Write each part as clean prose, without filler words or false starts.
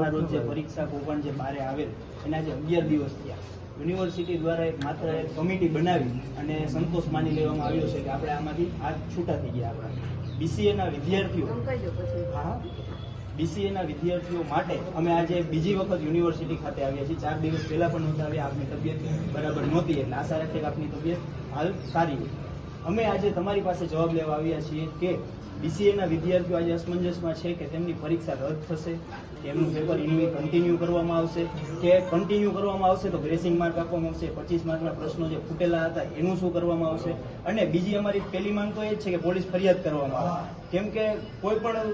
ના રોજ જે પરીક્ષા કૌભાંડ જે બહાર આવેલ એના જે 11 દિવસ થયા, યુનિવર્સિટી દ્વારા માત્ર એક કમિટી બનાવી અને સંતોષ માની લેવામાં આવ્યો છે કે આપણે આમાંથી આજ છૂટા થઈ ગયા. આપણા બીસીએના વિદ્યાર્થીઓ માટે અમે આજે બીજી વખત યુનિવર્સિટી ખાતે આવ્યા છીએ. 4 દિવસ પહેલા પણ નહોતા આવ્યા, આપની તબિયત બરાબર નહોતી એટલે આશા રાખીએ કે આપની તબિયત હાલ સારી હોય. અમે આજે તમારી પાસે જવાબ લેવા આવ્યા છીએ કે બીસીએના વિદ્યાર્થીઓ આજે અસમંજસમાં છે કે તેમની પરીક્ષા રદ થશે, કે એમનું પેપર ઇન્યુ કન્ટિન્યુ કરવામાં આવશે, કે કન્ટિન્યુ કરવામાં આવશે તો ગ્રેસિંગ માર્ક આપવામાં આવશે, 25 માર્કના પ્રશ્નો જે ખૂટેલા હતા એનું શું કરવામાં આવશે. અને બીજી અમારી પહેલી માંગ તો એ જ છે કે પોલીસ ફરિયાદ કરવામાં આવે. કેમ કે કોઈ પણ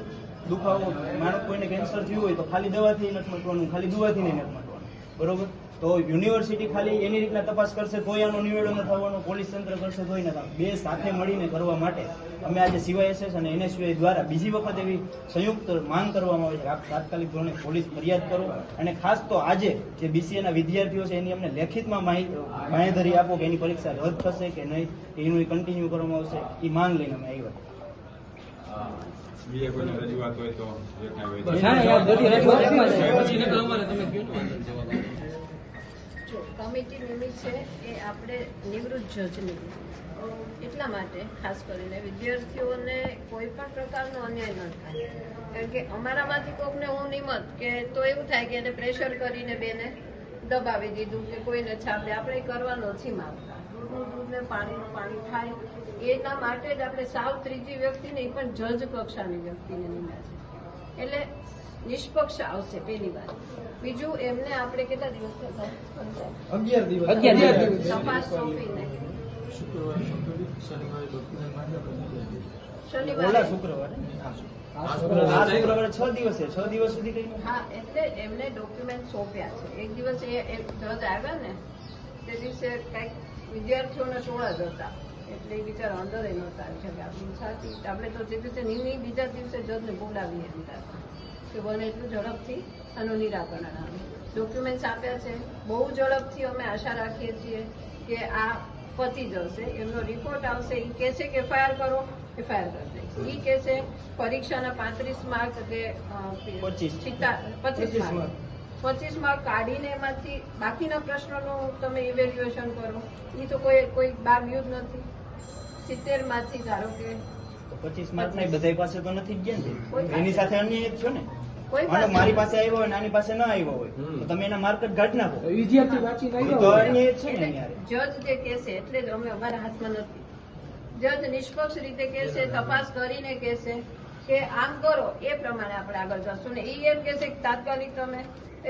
દુખાવો, માણસ કોઈને કેન્સર થયું હોય તો ખાલી દવાથી નથી મટવાનું, ખાલી દુવાથી નહીં નથી મટવાનું, બરોબર? તો યુનિવર્સિટી ખાલી એની રીતના તપાસ કરશે તોય આનો નિવેડો ન થવાનો, પોલીસ તંત્ર કરશે તોય ન થાય. બે સાથે મળીને કરવા માટે અમે આજે CYSS અને NSUI દ્વારા બીજી વખત એવી સંયુક્ત માંગ કરવામાં આવે છે કે આપ તાત્કાલિક ધોરણે પોલીસ ફરિયાદ કરો. અને ખાસ તો આજે જે બીસીએના વિદ્યાર્થીઓ છે એની અમને લેખિતમાં બાંહેધરી આપો કે એની પરીક્ષા રદ થશે કે નહીં, કે એનું કન્ટિન્યુ કરવામાં આવશે, એ માંગ લઈને અમે આવ્યા. કમિટી નિમિત્ત છે એ આપણે નિવૃત્ત જજની એટલા માટે ખાસ કરીને વિદ્યાર્થીઓને કોઈ પણ પ્રકારનો અન્યાય ન થાય. કારણ કે અમારામાંથી કોઈકને હું નિમત કે તો એવું થાય કે એને પ્રેશર કરીને બેને દબાવી દીધું કે કોઈને છાપે, આપણે કરવા નથી માંગતા. દૂધનું દૂધ ને પાણીનું પાણી થાય એના માટે જ આપણે સાવ ત્રીજી વ્યક્તિને એ પણ જજ કક્ષાની વ્યક્તિને નિમ્યા છે. એટલે નિષ્પક્ષ આવશે પહેલી વાર. બીજું એમને આપણે કેટલા દિવસ 11 દિવસ તપાસ સોંપીને શનિવારે 6 દિવસ સુધી હા, એટલે એમને ડોક્યુમેન્ટ સોંપ્યા છે. એક દિવસ એ જજ આવ્યા ને તે દિવસે કઈક વિદ્યાર્થીઓના ટોળા જ હતા એટલે એ બિચારા અંદર નહોતા આવી શક્યા. આપણે તો જે દિવસે નિર્ણય બીજા દિવસે જજને બોલાવીએ કે બને એટલું ઝડપથી આનું નિરાકરણ આવે. ડોક્યુમેન્ટ્સ આપ્યા છે, બહુ ઝડપથી અમે આશા રાખીએ છીએ કે આ પતી જશે. એમનો રિપોર્ટ આવશે, એ કહે છે કે FIR કરો, FIR કરી દઈશું. એ કહે છે પરીક્ષાના 35 માર્ક કે 25 માર્ક કાઢીને એમાંથી બાકીના પ્રશ્નોનું તમે ઇવેલ્યુએશન કરો. એ તો કોઈ બાગ્યું જ નથી. 70 માંથી ધારો કે 25 માર્ક ના બધા પાસે તો નથી જ ગયા ને, એની સાથે અન્યાય જ છો ને. મારી પાસે આવ્યો હોય આની પાસે ન આવ્યો હોય તો તમે એના માર્ક જ કાઢી નાખો. વિદ્યાર્થી વાંચી તો અન્યાય છે ને. જજ જે કહેશે એટલે જ અમે અમારા હાથમાં નથી. જજ નિષ્પક્ષ રીતે કહેશે, તપાસ કરીને કહેશે કે આમ કરો, એ પ્રમાણે આપણે આગળ જશું. ને એ એમ કહેશે કે તાત્કાલિક તમે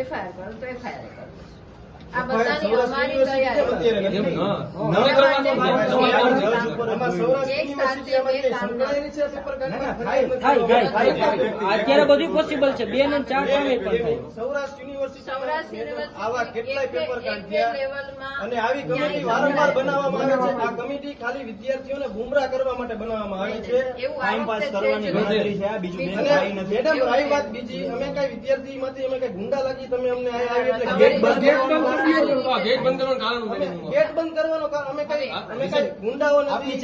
FIR કરો તો FIR કરો. આ બધાની અમારી અત્યારે બધું પોસિબલ છે. 2 અને 4 સૌરાષ્ટ્ર યુનિવર્સિટી આવા કેટલાય પેપર કાઢ્યા અને આવી કમિટી વારંવાર બનાવવામાં આવે છે. આ કમિટી ખાલી વિદ્યાર્થીઓને ગુમરાહ કરવા માટે બનાવવામાં આવી છે, ટાઈમ પાસ કરવાની ગણતરી છે. બીજું મેડમ રહી વાત બીજી, અમે કઈ વિદ્યાર્થી માંથી અમે કઈ ગુંડા લાગી તમે અમને ગેટ બંધ કરવાનો કારણ અમે કઈ ગુંડાઓ નથી.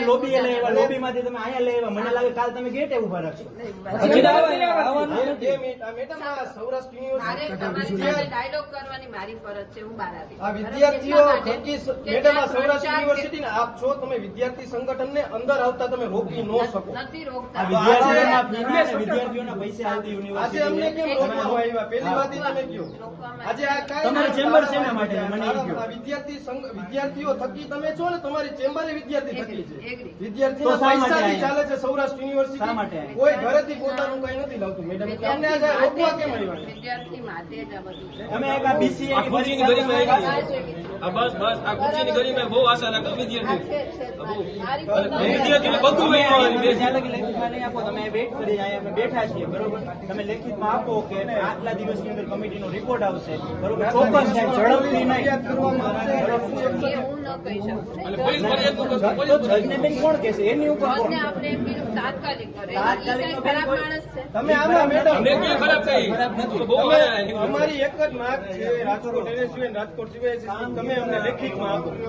લોબી માંથી તમે અહીંયા લઈ આવ્યા, મને લાગે કાલ તમે ગેટે ઉભા રાખશો. મેડમ સૌરાષ્ટ્ર યુનિવર્સિટી ડાયલોગ કરવાની મારી ફરજ છે. હું બહાર આવી આ વિદ્યાર્થીઓ મેડમ આ સૌરાષ્ટ્ર યુનિવર્સિટી આપ છો, તમે વિદ્યાર્થી સંગઠનને અંદર આવતા તમે રોકી ન શકો. નથી રોકતા. વિદ્યાર્થીઓના પૈસા આવતી આજે અમને કેમ રોકવામાં આવ્યા? પહેલી વાત તમે કહો. આજે આ તમારે ચેમ્બર છે એના માટે મને વિદ્યાર્થીઓ થકી તમે છો ને, તમારી ચેમ્બરે વિદ્યાર્થી થકી છે. વિદ્યાર્થીઓ પૈસાથી ચાલે છે સૌરાષ્ટ્ર યુનિવર્સિટી. કોઈ ઘરેથી પોતાનું કઈ નથી લાવતું. મેડમ તમને આજે રોકવા કેમ આવ્યા? વિદ્યાર્થી માટે જ આ બધું છે. અમે એક આ BCA આ ખુરશીની ગરીમાઈ આ બસ આ ખુરશીની ગરીમાઈ બહુ આશા રાખે વિદ્યાર્થીઓને બધું તમે વેઇટ કરી અમે બેઠા છીએ, બરોબર? તમે લેખિતમાં આપો કે આટલા દિવસની અંદર કમિટીનો રિપોર્ટ આવશે, બરોબર? ચોક્કસ ઝડપથી નહીં. હું ન કહી શકું અને ને. પોલીસ ફરિયાદનું કરશું, તો પોલીસ ફરિયાદ. જજને બેન કોણ કહેશે એની ઉપર કોણ જજને આપણે એમ કીધું તાત્કાલિક કરે. તાત્કાલિક ઈ તો ખરાબ કોઈ- માણસ છે. તમે આમાં મેડમ અમને કેવી ખરાબ થઈ? તો બહુ તમે આયા. અમારી એક જ માંગ છે, રાજકોટ NSU અને રાજકોટ CYSST તમે અમને લેખિતમાં આપો તો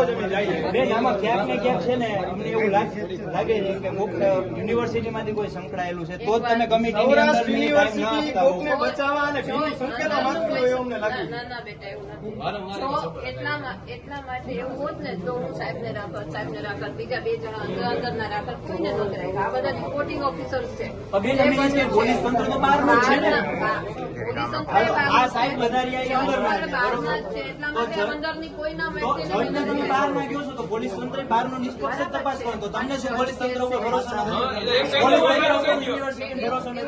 જ અમે જઈએ. બેન આમાં ક્યાંક ને ક્યાંક છે ને અમને એવું લાગે છે કે મુક્ત યુનિવર્સિટીમાંથી કોઈ સંકળાયેલું છે તો જ તમે કમિટીની અંદર સૌરાષ્ટ્ર ટાઈમ ના યુનિવર્સિટી આપતા હો. કોકને બચાવવા અને ભીની સંખ્યામાં માંગતી હોય એવું અમને લાગે છે. ના, ના, બેટા, એવું નથી. વારંવાર જો એટલા માટે એવું હોત ને તો હું સાહેબને રાખત, બીજા 2 જણા અંદરના રાખત, કોઈને નહોતી રાખ્યા. આ બધા રિપોર્ટિંગ ઓફિસર્સ છે. બેન અમે ઈ જ કહીએ, પોલીસ તંત્ર તો બહારનું જ છે ને. પોલીસ તંત્ર એ આ બહારનું સાહેબ છે. વધારિયા એ અંદરના છે, બહારના જ બરોબર? છે. એટલા તો માટે જજ- અંદરની કોઈના તો વ્યક્તિને જજને તમે વિનંતી બહાર નથી. ના ગયો છો તો પોલીસ તંત્ર બહારનો નિષ્પક્ષ જ તપાસ કરો તો તમને શું પોલીસ તંત્ર ઉપર ભરોસો હા, નથી? એટલે એક પોલીસ સાઈડ તંત્ર ઉપર ઉપર યુનિવર્સિટી ભરોસો નથી?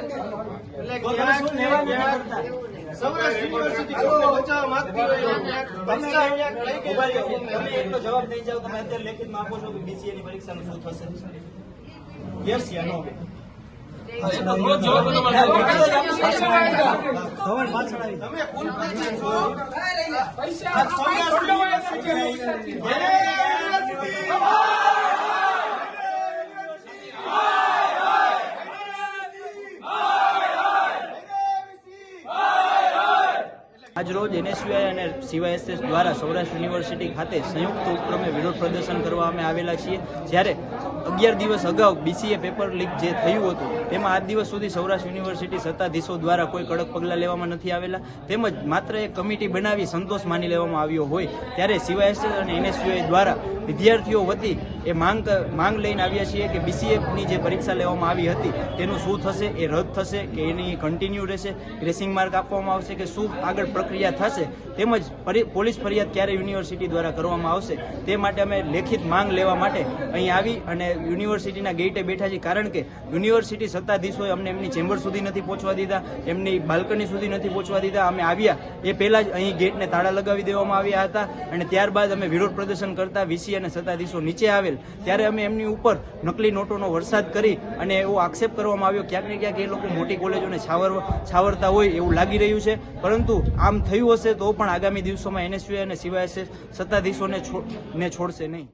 એટલે તો તમે શું લેવા નથી કરતા? એવું નહીં. સૌરાષ્ટ્ર યુનિવર્સિટી કોકને બચાવવા માંગતી હોય એવું ક્યાંક પૈસા અહીંયા લઈ ગઈ ઉભા હોય રહ્યો. અમને તમે લાગે. એટલો જવાબ દઈ જાઓ તમે અત્યારે લેખિતમાં આપો છો કે BCA ની પરીક્ષાનું શું થશે? યસ યા નો? થોડો જવાબ તો તમારે આપવો પડે. ધવલ પાછળ આવી. તમે કુલપતિ છો આ સૌરાષ્ટ્ર યુનિવર્સિટી આજરોજ NSUI અને CYSS દ્વારા સૌરાષ્ટ્ર યુનિવર્સિટી ખાતે સંયુક્ત ઉપક્રમે વિરોધ પ્રદર્શન કરવામાં આવેલા છીએ. જ્યારે 11 દિવસ અગાઉ BCA પેપર લીક જે થયું હતું તેમાં આજ દિવસ સુધી સૌરાષ્ટ્ર યુનિવર્સિટી સત્તાધીશો દ્વારા કોઈ કડક પગલાં લેવામાં નથી આવેલા, તેમજ માત્ર એક કમિટી બનાવી સંતોષ માની લેવામાં આવ્યો હોય ત્યારે CYSS અને NSUI દ્વારા વિદ્યાર્થીઓ વતી એ માંગ લઈને આવ્યા છીએ કે BCA ની જે પરીક્ષા લેવામાં આવી હતી તેનું શું થશે, એ રદ થશે કે એની કન્ટિન્યુ રહેશે, ગ્રેસિંગ માર્ક આપવામાં આવશે કે શું આગળ પ્રક્રિયા થશે, તેમજ પોલીસ ફરિયાદ ક્યારે યુનિવર્સિટી દ્વારા કરવામાં આવશે તે માટે અમે લેખિત માંગ લેવા માટે અહીં આવી અને યુનિવર્સિટીના ગેટે બેઠા છીએ. કારણ કે યુનિવર્સિટી સત્તાધીશોએ અમને એમની ચેમ્બર સુધી નથી પહોંચવા દીધા, એમની બાલ્કની સુધી નથી પહોંચવા દીધા. અમે આવ્યા એ પહેલા જ અહીં ગેટને તાળા લગાવી દેવામાં આવ્યા હતા અને ત્યારબાદ અમે વિરોધ પ્રદર્શન કરતા VC અને સત્તાધીશો નીચે આવેલ ત્યારે અમે એમની ઉપર નકલી નોટોનો વરસાદ કરી અને એવો આક્ષેપ કરવામાં આવ્યો ક્યાંક ને ક્યાંક એ લોકો મોટી કોલેજોને છાવરતા હોય એવું લાગી રહ્યું છે. પરંતુ આમ થયું હશે તો પણ આગામી દિવસોમાં NSUI અને CYSS સત્તાધીશોને છોડશે નહીં.